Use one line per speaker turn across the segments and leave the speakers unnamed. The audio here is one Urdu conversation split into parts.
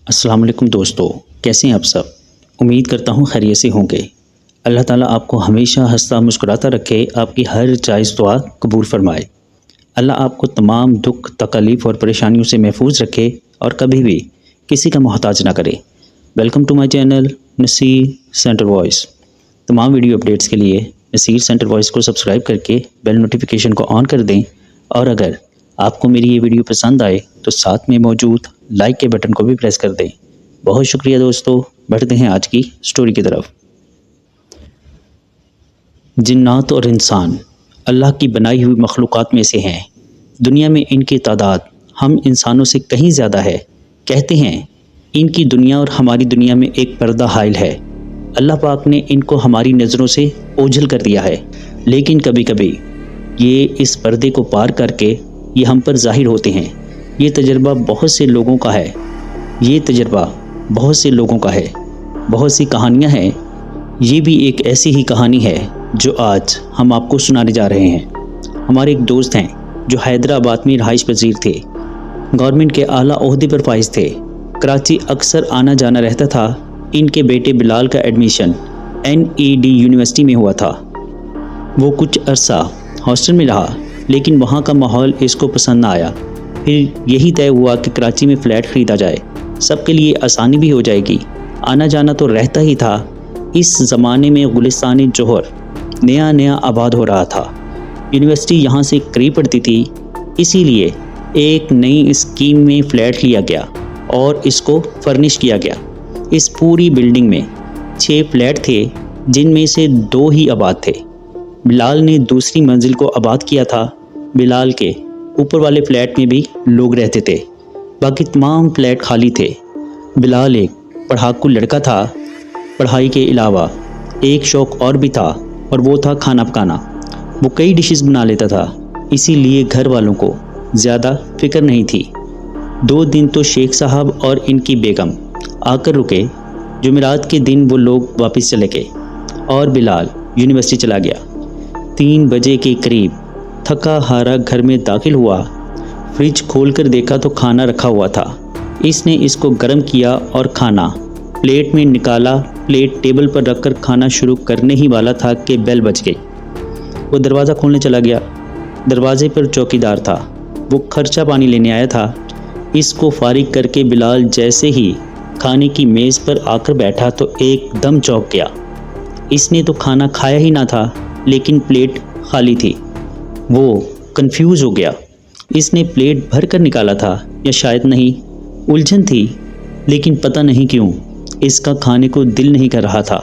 السلام علیکم دوستو، کیسے ہیں آپ سب؟ امید کرتا ہوں خیریت سے ہوں گے۔ اللہ تعالیٰ آپ کو ہمیشہ ہنستا مسکراتا رکھے، آپ کی ہر جائز دعا قبول فرمائے۔ اللہ آپ کو تمام دکھ تکلیف اور پریشانیوں سے محفوظ رکھے اور کبھی بھی کسی کا محتاج نہ کرے۔ Welcome to my channel Naseer center voice. تمام ویڈیو اپڈیٹس کے لیے نصیر سینٹر وائس کو سبسکرائب کر کے بیل نوٹیفیکیشن کو آن کر دیں، اور اگر آپ کو میری یہ ویڈیو پسند آئے تو ساتھ میں موجود لائک کے بٹن کو بھی پریس کر دیں۔ بہت شکریہ دوستو، بڑھتے ہیں آج کی سٹوری کی طرف۔ جنات اور انسان اللہ کی بنائی ہوئی مخلوقات میں سے ہیں۔ دنیا میں ان کی تعداد ہم انسانوں سے کہیں زیادہ ہے۔ کہتے ہیں ان کی دنیا اور ہماری دنیا میں ایک پردہ حائل ہے۔ اللہ پاک نے ان کو ہماری نظروں سے اوجھل کر دیا ہے، لیکن کبھی کبھی یہ اس پردے کو پار کر کے یہ ہم پر ظاہر ہوتے ہیں۔ یہ تجربہ بہت سے لوگوں کا ہے۔ بہت سی کہانیاں ہیں۔ یہ بھی ایک ایسی ہی کہانی ہے جو آج ہم آپ کو سنانے جا رہے ہیں۔ ہمارے ایک دوست ہیں جو حیدرآباد میں رہائش پذیر تھے، گورنمنٹ کے اعلیٰ عہدے پر فائز تھے، کراچی اکثر آنا جانا رہتا تھا۔ ان کے بیٹے بلال کا ایڈمیشن NED یونیورسٹی میں ہوا تھا۔ وہ کچھ عرصہ ہاسٹل میں رہا، لیکن وہاں کا ماحول اس کو پسند نہ آیا۔ پھر یہی طے ہوا کہ کراچی میں فلیٹ خریدا جائے، سب کے لیے آسانی بھی ہو جائے گی، آنا جانا تو رہتا ہی تھا۔ اس زمانے میں گلستان جوہر نیا آباد ہو رہا تھا۔ یونیورسٹی یہاں سے قریب پڑتی تھی، اسی لیے ایک نئی اسکیم میں فلیٹ لیا گیا اور اس کو فرنش کیا گیا۔ اس پوری بلڈنگ میں 6 فلیٹ تھے، جن میں سے 2 ہی آباد تھے۔ بلال نے دوسری منزل کو آباد کیا تھا۔ بلال کے اوپر والے فلیٹ میں بھی لوگ رہتے تھے، باقی تمام فلیٹ خالی تھے۔ بلال ایک پڑھاکو لڑکا تھا۔ پڑھائی کے علاوہ ایک شوق اور بھی تھا، اور وہ تھا کھانا پکانا۔ وہ کئی ڈشز بنا لیتا تھا، اسی لیے گھر والوں کو زیادہ فکر نہیں تھی۔ 2 دن تو شیخ صاحب اور ان کی بیگم آ کر رکے۔ جمعرات کے دن وہ لوگ واپس چلے گئے اور بلال یونیورسٹی چلا گیا۔ 3 بجے کے قریب تھکا ہارا گھر میں داخل ہوا۔ فریج کھول کر دیکھا تو کھانا رکھا ہوا تھا۔ اس نے اس کو گرم کیا اور کھانا پلیٹ میں نکالا۔ پلیٹ ٹیبل پر رکھ کر کھانا شروع کرنے ہی والا تھا کہ بیل بج گئی۔ وہ دروازہ کھولنے چلا گیا۔ دروازے پر چوکیدار تھا، وہ خرچہ پانی لینے آیا تھا۔ اس کو فارغ کر کے بلال جیسے ہی کھانے کی میز پر آ کر بیٹھا تو ایک دم چونک گیا۔ اس نے تو کھانا کھایا ہی نہ تھا، لیکن پلیٹ خالی تھی۔ وہ کنفیوز ہو گیا۔ اس نے پلیٹ بھر کر نکالا تھا یا شاید نہیں، الجھن تھی، لیکن پتہ نہیں کیوں اس کا کھانے کو دل نہیں کر رہا تھا۔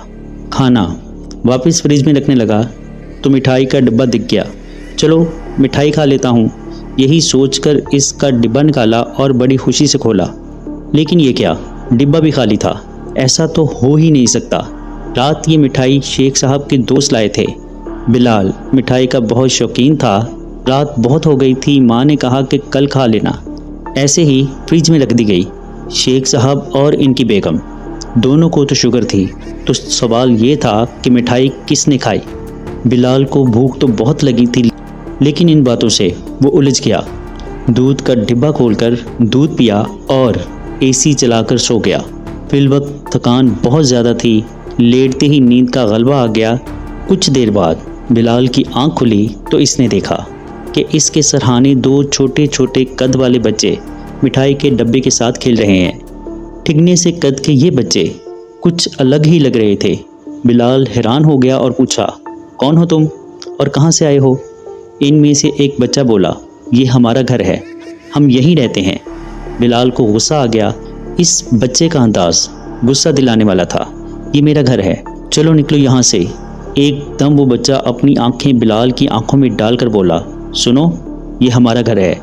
کھانا واپس فریج میں رکھنے لگا تو مٹھائی کا ڈبہ دکھ گیا۔ چلو مٹھائی کھا لیتا ہوں، یہی سوچ کر اس کا ڈبہ نکالا اور بڑی خوشی سے کھولا، لیکن یہ کیا، ڈبہ بھی خالی تھا۔ ایسا تو ہو ہی نہیں سکتا۔ رات یہ مٹھائی شیخ صاحب کے دوست لائے تھے۔ بلال مٹھائی کا بہت شوقین تھا۔ رات بہت ہو گئی تھی، ماں نے کہا کہ کل کھا لینا، ایسے ہی فریج میں رکھ دی گئی۔ شیخ صاحب اور ان کی بیگم دونوں کو تو شوگر تھی، تو سوال یہ تھا کہ مٹھائی کس نے کھائی۔ بلال کو بھوک تو بہت لگی تھی، لیکن ان باتوں سے وہ الجھ گیا۔ دودھ کا ڈبہ کھول کر دودھ پیا اور AC چلا کر سو گیا۔ فی الوقت تھکان بہت زیادہ تھی، لیٹتے ہی نیند کا غلبہ آ گیا۔ کچھ دیر بعد بلال کی آنکھ کھلی تو اس نے دیکھا کہ اس کے سرہانے 2 چھوٹے چھوٹے قد والے بچے مٹھائی کے ڈبے کے ساتھ کھیل رہے ہیں۔ ٹھگنے سے قد کے یہ بچے کچھ الگ ہی لگ رہے تھے۔ بلال حیران ہو گیا اور پوچھا، کون ہو تم اور کہاں سے آئے ہو؟ ان میں سے ایک بچہ بولا، یہ ہمارا گھر ہے، ہم یہیں رہتے ہیں۔ بلال کو غصہ آ گیا۔ اس بچے کا انداز غصہ دلانے والا تھا۔ یہ میرا گھر ہے، چلو نکلو یہاں سے۔ ایک دم وہ بچہ اپنی آنکھیں بلال کی آنکھوں میں ڈال کر بولا، سنو، یہ ہمارا گھر ہے،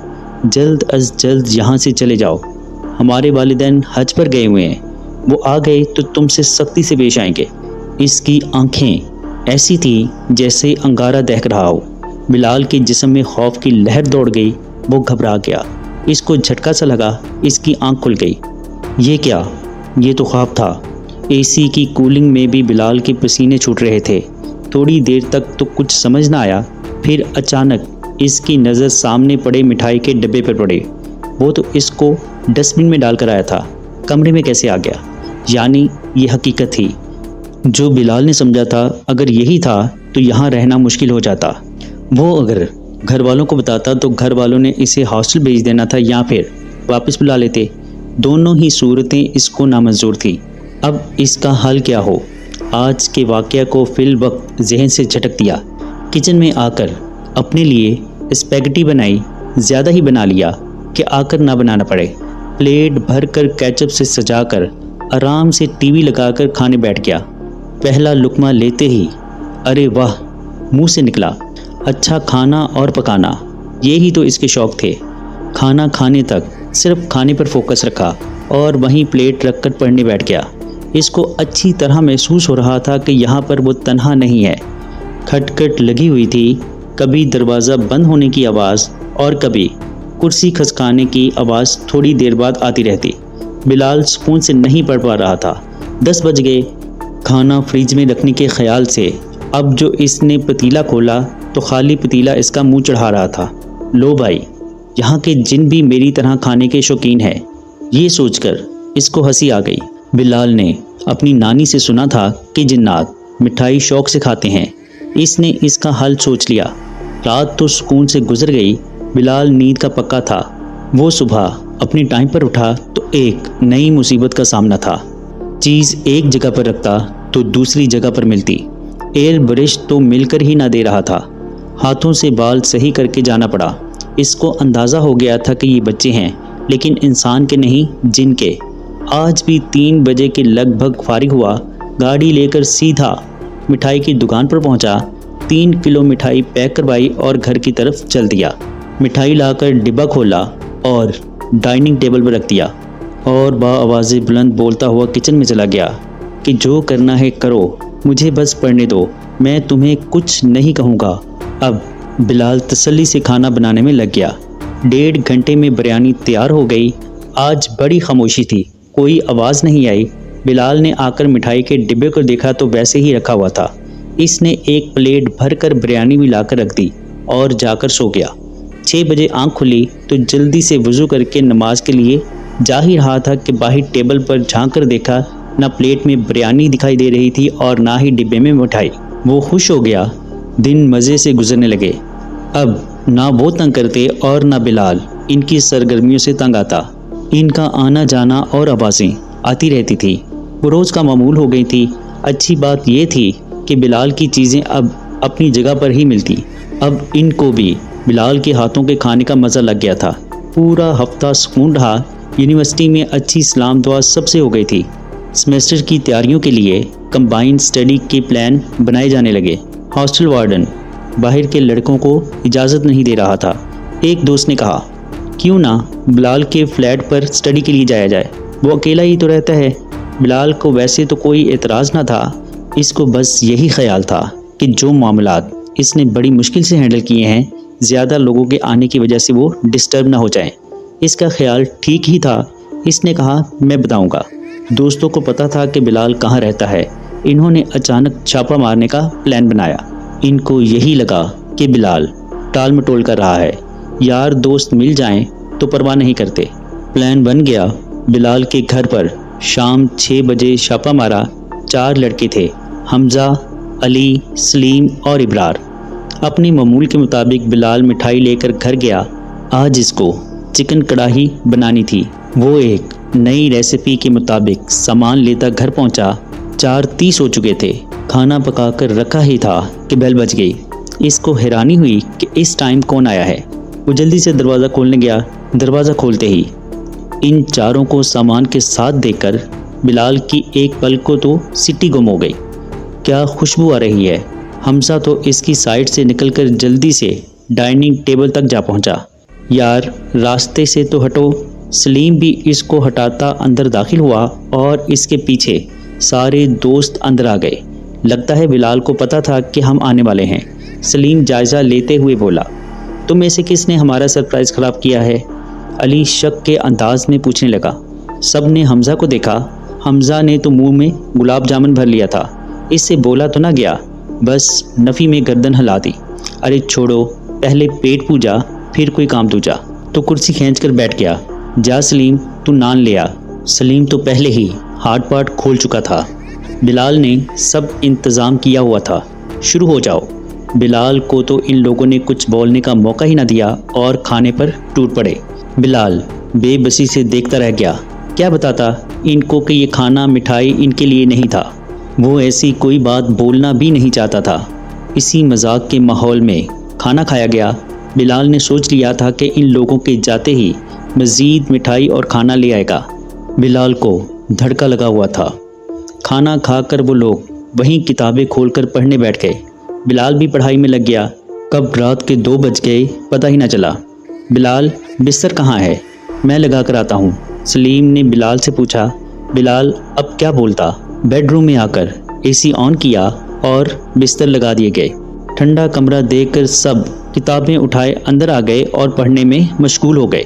جلد از جلد یہاں سے چلے جاؤ۔ ہمارے والدین حج پر گئے ہوئے ہیں، وہ آ گئے تو تم سے سختی سے پیش آئیں گے۔ اس کی آنکھیں ایسی تھیں جیسے انگارہ دہک رہا ہو۔ بلال کے جسم میں خوف کی لہر دوڑ گئی، وہ گھبرا گیا۔ اس کو جھٹکا سا لگا، اس کی آنکھ کھل گئی۔ یہ کیا؟ یہ تو خواب تھا۔ AC کی کولنگ میں بھی بلال کے پسینے چھوٹ رہے تھے۔ تھوڑی دیر تک تو کچھ سمجھ نہ آیا، پھر اچانک اس کی نظر سامنے پڑے مٹھائی کے ڈبے پر پڑی۔ وہ تو اس کو ڈسٹ بن میں ڈال کر آیا تھا۔ کمرے میں کیسے آ گیا؟ یعنی یہ حقیقت تھی۔ جو بلال نے سمجھا تھا اگر یہی تھا تو یہاں رہنا مشکل ہو جاتا۔ وہ اگر گھر والوں کو بتاتا تو گھر والوں نے اسے ہاسٹل بھیج دینا تھا یا پھر واپس بلا لیتے۔ دونوں ہی صورتیں اس کو نامنظور تھی۔ اب اس کا حل کیا ہو؟ آج کے واقعہ کو فی الوقت ذہن سے جھٹک دیا۔ کچن میں آ کر اپنے لیے اسپیگٹی بنائی، زیادہ ہی بنا لیا کہ آ کر نہ بنانا پڑے۔ پلیٹ بھر کر کیچپ سے سجا کر آرام سے ٹی وی لگا کر کھانے بیٹھ گیا۔ پہلا لقمہ لیتے ہی ارے واہ منہ سے نکلا۔ اچھا کھانا اور پکانا، یہی تو اس کے شوق تھے۔ کھانا کھانے تک صرف کھانے پر فوکس رکھا اور وہیں پلیٹ رکھ کر پڑھنے بیٹھ گیا۔ اس کو اچھی طرح محسوس ہو رہا تھا کہ یہاں پر وہ تنہا نہیں ہے۔ کھٹکھٹ لگی ہوئی تھی، کبھی دروازہ بند ہونے کی آواز اور کبھی کرسی کھسکانے کی آواز تھوڑی دیر بعد آتی رہتی۔ بلال سکون سے نہیں پڑھ پا رہا تھا۔ 10 بج گئے۔ کھانا فریج میں رکھنے کے خیال سے اب جو اس نے پتیلا کھولا تو خالی پتیلا اس کا منہ چڑھا رہا تھا۔ لو بھائی، یہاں کے جن بھی میری طرح کھانے کے شوقین ہیں۔ یہ سوچ کر اس کو ہنسی آ گئی۔ بلال نے اپنی نانی سے سنا تھا کہ جنات مٹھائی شوق سے کھاتے ہیں۔ اس نے اس کا حل سوچ لیا۔ رات تو سکون سے گزر گئی۔ بلال نیند کا پکا تھا۔ وہ صبح اپنی ٹائم پر اٹھا تو ایک نئی مصیبت کا سامنا تھا۔ چیز ایک جگہ پر رکھتا تو دوسری جگہ پر ملتی۔ ایئر برش تو مل کر ہی نہ دے رہا تھا۔ ہاتھوں سے بال صحیح کر کے جانا پڑا۔ اس کو اندازہ ہو گیا تھا کہ یہ بچے ہیں لیکن انسان کے نہیں، جن کے۔ آج بھی 3 بجے کے لگ بھگ فارغ ہوا، گاڑی لے کر سیدھا مٹھائی کی دکان پر پہنچا۔ 3 کلو مٹھائی پیک کروائی اور گھر کی طرف چل دیا۔ مٹھائی لا کر ڈبہ کھولا اور ڈائننگ ٹیبل پر رکھ دیا اور بآواز بلند بولتا ہوا کچن میں چلا گیا کہ جو کرنا ہے کرو، مجھے بس پڑھنے دو، میں تمہیں کچھ نہیں کہوں گا۔ اب بلال تسلی سے کھانا بنانے میں لگ گیا۔ 1.5 گھنٹے میں بریانی تیار ہو گئی۔ آج بڑی خاموشی تھی، کوئی آواز نہیں آئی۔ بلال نے آ کر مٹھائی کے ڈبے کو دیکھا تو ویسے ہی رکھا ہوا تھا۔ اس نے ایک پلیٹ بھر کر بریانی بھی لا کر رکھ دی اور جا کر سو گیا۔ 6 بجے آنکھ کھلی تو جلدی سے وضو کر کے نماز کے لیے جا ہی رہا تھا کہ باہر ٹیبل پر جھانک کر دیکھا، نہ پلیٹ میں بریانی دکھائی دے رہی تھی اور نہ ہی ڈبے میں مٹھائی۔ وہ خوش ہو گیا۔ دن مزے سے گزرنے لگے۔ اب نہ وہ تنگ کرتے اور نہ بلال ان کی سرگرمیوں سے تنگ آتا۔ ان کا آنا جانا اور آوازیں آتی رہتی تھی، وہ روز کا معمول ہو گئی تھی۔ اچھی بات یہ تھی کہ بلال کی چیزیں اب اپنی جگہ پر ہی ملتی۔ اب ان کو بھی بلال کے ہاتھوں کے کھانے کا مزہ لگ گیا تھا۔ پورا ہفتہ سکون رہا۔ یونیورسٹی میں اچھی سلام دعا سب سے ہو گئی تھی۔ سیمیسٹر کی تیاریوں کے لیے کمبائنڈ اسٹڈی کے پلان بنائے جانے لگے۔ ہاسٹل وارڈن باہر کے لڑکوں کو اجازت نہیں دے رہا تھا۔ ایک دوست نے کہا کیوں نہ بلال کے فلیٹ پر اسٹڈی کے لیے جایا جائے، وہ اکیلا ہی تو رہتا ہے۔ بلال کو ویسے تو کوئی اعتراض نہ تھا، اس کو بس یہی خیال تھا کہ جو معاملات اس نے بڑی مشکل سے ہینڈل کیے ہیں، زیادہ لوگوں کے آنے کی وجہ سے وہ ڈسٹرب نہ ہو جائیں۔ اس کا خیال ٹھیک ہی تھا۔ اس نے کہا میں بتاؤں گا۔ دوستوں کو پتا تھا کہ بلال کہاں رہتا ہے۔ انہوں نے اچانک چھاپا مارنے کا پلان بنایا۔ ان کو یہی لگا کہ بلال ٹال مٹول کر رہا ہے، یار دوست مل جائیں تو پرواہ نہیں کرتے۔ پلان بن گیا۔ بلال کے گھر پر شام 6 بجے چھاپا مارا۔ 4 لڑکے تھے، حمزہ، علی، سلیم اور ابرار۔ اپنے معمول کے مطابق بلال مٹھائی لے کر گھر گیا۔ آج اس کو چکن کڑاہی بنانی تھی۔ وہ ایک نئی ریسیپی کے مطابق سامان لیتا گھر پہنچا۔ 4:30 ہو چکے تھے۔ کھانا پکا کر رکھا ہی تھا کہ بیل بج گئی۔ اس کو حیرانی ہوئی کہ اس ٹائم کون آیا ہے۔ وہ جلدی سے دروازہ کھولنے گیا۔ دروازہ کھولتے ہی ان چاروں کو سامان کے ساتھ دیکھ کر بلال کی ایک پل کو تو سٹی گم ہو گئی۔ کیا خوشبو آ رہی ہے۔ حمزہ تو اس کی سائڈ سے نکل کر جلدی سے ڈائننگ ٹیبل تک جا پہنچا۔ یار راستے سے تو ہٹو۔ سلیم بھی اس کو ہٹاتا اندر داخل ہوا اور اس کے پیچھے سارے دوست اندر آ گئے۔ لگتا ہے بلال کو پتا تھا کہ ہم آنے والے ہیں۔ سلیم جائزہ لیتے ہوئے بولا تم میں سے کس نے ہمارا سرپرائز خراب کیا ہے؟ علی شک کے انداز میں پوچھنے لگا۔ سب نے حمزہ کو دیکھا۔ حمزہ نے تو منہ میں گلاب جامن بھر لیا تھا، اس سے بولا تو نہ گیا، بس نفی میں گردن ہلا دی۔ ارے چھوڑو، پہلے پیٹ پوجا پھر کوئی کام دوجا۔ تو کرسی کھینچ کر بیٹھ گیا۔ جا سلیم تو نان لے آ، سلیم تو پہلے ہی ہاتھ پاٹ کھول چکا تھا۔ بلال نے سب انتظام کیا ہوا تھا، شروع ہو جاؤ۔ بلال کو تو ان لوگوں نے کچھ بولنے کا موقع ہی نہ دیا اور کھانے پر ٹوٹ پڑے۔ بلال بے بسی سے دیکھتا رہ گیا۔ کیا بتاتا ان کو کہ یہ کھانا مٹھائی ان کے لیے نہیں تھا۔ وہ ایسی کوئی بات بولنا بھی نہیں چاہتا تھا۔ اسی مذاق کے ماحول میں کھانا کھایا گیا۔ بلال نے سوچ لیا تھا کہ ان لوگوں کے جاتے ہی مزید مٹھائی اور کھانا لے آئے گا۔ بلال کو دھڑکا لگا ہوا تھا۔ کھانا کھا کر وہ لوگ وہیں کتابیں کھول کر پڑھنے بیٹھ گئے۔ بلال بھی پڑھائی میں لگ گیا۔ کب رات کے 2 بج گئے پتہ ہی نہ چلا۔ بلال بستر کہاں ہے؟ میں لگا کر آتا ہوں، سلیم نے بلال سے پوچھا۔ بلال اب کیا بولتا۔ بیڈ روم میں آ کر اے سی آن کیا اور بستر لگا دیے گئے۔ ٹھنڈا کمرہ دیکھ کر سب کتابیں اٹھائے اندر آ گئے اور پڑھنے میں مشغول ہو گئے۔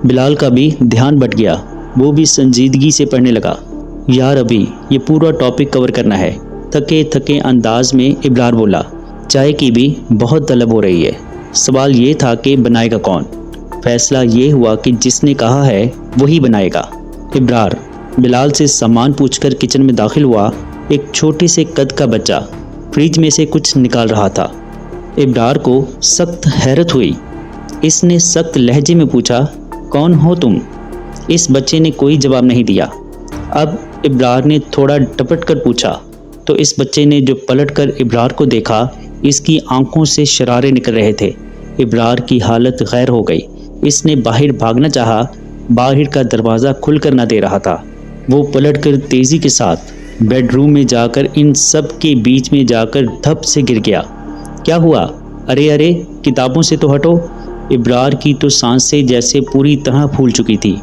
بلال کا بھی دھیان بٹ گیا، وہ بھی سنجیدگی سے پڑھنے لگا۔ یار ابھی یہ پورا ٹاپک کور کرنا ہے، تھکے تھکے انداز میں ابرار بولا۔ چائے کی بھی بہت طلب ہو رہی ہے۔ سوال یہ تھا کہ بنائے گا کون؟ فیصلہ یہ ہوا کہ جس نے کہا ہے وہی بنائے گا۔ ابرار بلال سے سامان پوچھ کر کچن میں داخل ہوا۔ ایک چھوٹے سے قد کا بچہ فریج میں سے کچھ نکال رہا تھا۔ ابرار کو سخت حیرت ہوئی۔ اس نے سخت لہجے میں پوچھا، کون ہو تم؟ اس بچے نے کوئی جواب نہیں دیا۔ اب ابرار نے تھوڑا ڈپٹ کر پوچھا تو اس بچے نے جو پلٹ کر ابرار کو دیکھا، اس کی آنکھوں سے شرارے نکل رہے تھے۔ ابرار کی حالت غیر ہو گئی۔ اس نے باہر بھاگنا چاہا، باہر کا دروازہ کھل کر نہ دے رہا تھا۔ وہ پلٹ کر تیزی کے ساتھ بیڈ روم میں جا کر ان سب کے بیچ میں جا کر دھپ سے گر گیا۔ کیا ہوا؟ ارے کتابوں سے تو ہٹو۔ ابرار کی تو سانسیں جیسے پوری طرح پھول چکی تھی۔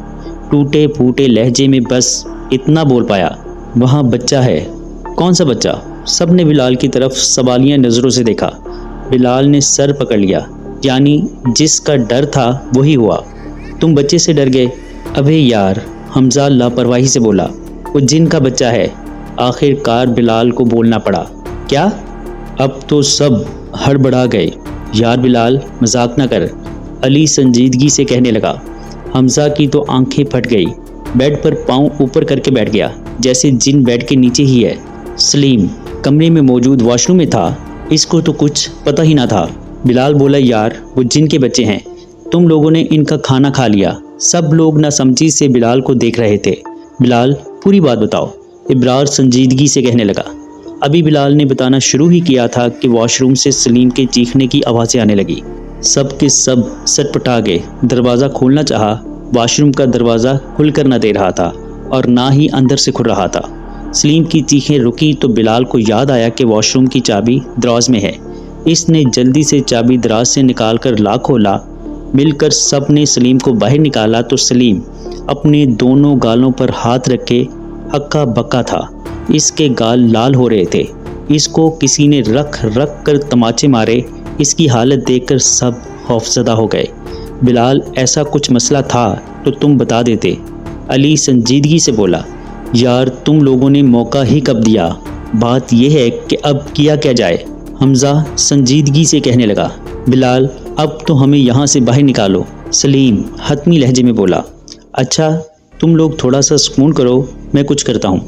ٹوٹے پھوٹے لہجے میں بس اتنا بول پایا، وہاں بچہ ہے۔ کون سا بچہ؟ سب نے بلال کی طرف سوالیہ نظروں سے دیکھا۔ بلال نے سر پکڑ لیا، یعنی جس کا ڈر تھا وہی ہوا۔ تم بچے سے ڈر گئے؟ ابے یار، حمزہ لاپرواہی سے بولا، وہ جن کا بچہ ہے۔ آخر کار بلال کو بولنا پڑا۔ کیا؟ اب تو سب ہڑبڑا گئے۔ یار بلال مذاق نہ کر، علی سنجیدگی سے کہنے لگا۔ حمزہ کی تو آنکھیں پھٹ گئی، بیڈ پر پاؤں اوپر کر کے بیٹھ گیا جیسے جن بیڈ کے نیچے ہی ہے۔ سلیم کمرے میں موجود واش روم میں تھا، اس کو تو کچھ پتہ ہی نہ تھا۔ بلال بولا، یار وہ جن کے بچے ہیں، تم لوگوں نے ان کا کھانا کھا لیا۔ سب لوگ نہ سمجھی سے بلال کو دیکھ رہے تھے۔ بلال پوری بات بتاؤ، ابرار سنجیدگی سے کہنے لگا۔ ابھی بلال نے بتانا شروع ہی کیا تھا کہ واش روم سے سلیم کے چیخنے کی آوازیں آنے لگی۔ سب کے سب سٹ پٹا گئے۔ دروازہ کھولنا چاہا، واش روم کا دروازہ کھل کر نہ دے رہا تھا اور نہ ہی اندر سے کھل رہا تھا۔ سلیم کی چیخیں رکی تو بلال کو یاد آیا کہ واش روم کی چابی دراز میں ہے۔ اس نے جلدی سے چابی دراز سے نکال کر لاک کھولا۔ مل کر سب نے سلیم کو باہر نکالا تو سلیم اپنے دونوں گالوں پر ہاتھ رکھے ہکا بکا تھا۔ اس کے گال لال ہو رہے تھے۔ اس کو کسی نے رکھ کر تماچے مارے۔ اس کی حالت دیکھ کر سب خوفزدہ ہو گئے۔ بلال ایسا کچھ مسئلہ تھا تو تم بتا دیتے، علی سنجیدگی سے بولا۔ یار تم لوگوں نے موقع ہی کب دیا؟ بات یہ ہے کہ اب کیا جائے؟ حمزہ سنجیدگی سے کہنے لگا۔ بلال اب تو ہمیں یہاں سے باہر نکالو، سلیم حتمی لہجے میں بولا۔ اچھا تم لوگ تھوڑا سا سکون کرو، میں کچھ کرتا ہوں۔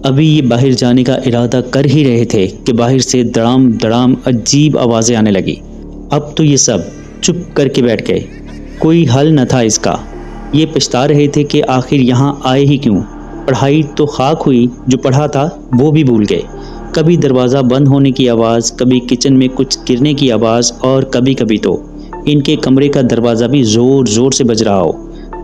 ابھی یہ باہر جانے کا ارادہ کر ہی رہے تھے کہ باہر سے دڑام دڑام عجیب آوازیں آنے لگی۔ اب تو یہ سب چپ کر کے بیٹھ گئے۔ کوئی حل نہ تھا اس کا۔ یہ پچھتا رہے تھے کہ آخر یہاں آئے ہی کیوں۔ پڑھائی تو خاک ہوئی، جو پڑھا تھا وہ بھی بھول گئے۔ کبھی دروازہ بند ہونے کی آواز، کبھی کچن میں کچھ گرنے کی آواز اور کبھی تو ان کے کمرے کا دروازہ بھی زور زور سے بج رہا ہو۔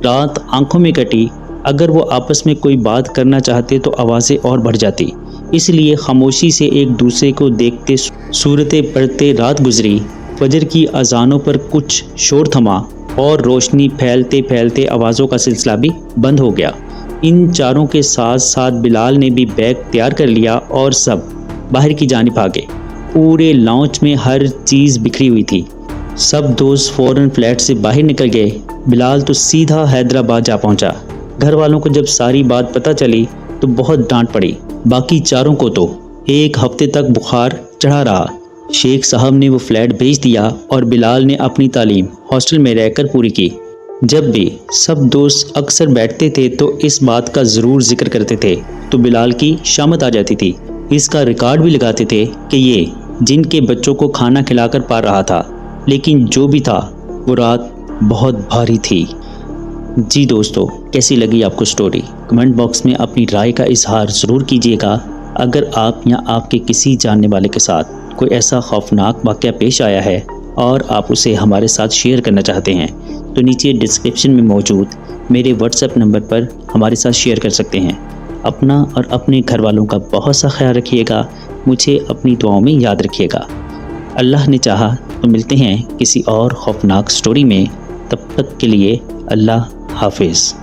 رات آنکھوں میں کٹی۔ اگر وہ آپس میں کوئی بات کرنا چاہتے تو آوازیں اور بڑھ جاتی، اس لیے خاموشی سے ایک دوسرے کو دیکھتے صورتیں پڑھتے رات گزری۔ فجر کی اذانوں پر کچھ شور تھما اور روشنی پھیلتے پھیلتے آوازوں کا سلسلہ بھی بند ہو گیا۔ ان چاروں کے ساتھ ساتھ بلال نے بھی بیگ تیار کر لیا اور سب باہر کی جانب بھاگے۔ پورے لاؤنج میں ہر چیز بکھری ہوئی تھی۔ سب دوست فوراً فلیٹ سے باہر نکل گئے۔ بلال تو سیدھا حیدرآباد جا پہنچا۔ گھر والوں کو جب ساری بات پتہ چلی تو بہت ڈانٹ پڑی۔ باقی چاروں کو تو ایک ہفتے تک بخار چڑھا رہا۔ شیخ صاحب نے وہ فلیٹ بیچ دیا اور بلال نے اپنی تعلیم ہاسٹل میں رہ کر پوری کی۔ جب بھی سب دوست اکثر بیٹھتے تھے تو اس بات کا ضرور ذکر کرتے تھے تو بلال کی شامت آ جاتی تھی۔ اس کا ریکارڈ بھی لگاتے تھے کہ یہ جن کے بچوں کو کھانا کھلا کر پال رہا تھا، لیکن جو بھی تھا وہ رات بہت بھاری تھی۔ جی دوستو، کیسی لگی آپ کو سٹوری؟ کمنٹ باکس میں اپنی رائے کا اظہار ضرور کیجیے گا۔ اگر آپ یا آپ کے کسی جاننے والے کے ساتھ کوئی ایسا خوفناک واقعہ پیش آیا ہے اور آپ اسے ہمارے ساتھ شیئر کرنا چاہتے ہیں تو نیچے ڈسکرپشن میں موجود میرے واٹس ایپ نمبر پر ہمارے ساتھ شیئر کر سکتے ہیں۔ اپنا اور اپنے گھر والوں کا بہت سا خیال رکھیے گا، مجھے اپنی دعاؤں میں یاد رکھیے گا۔ اللہ نے چاہا تو ملتے ہیں کسی اور خوفناک سٹوری میں، تب تک کے لیے اللہ حافظ۔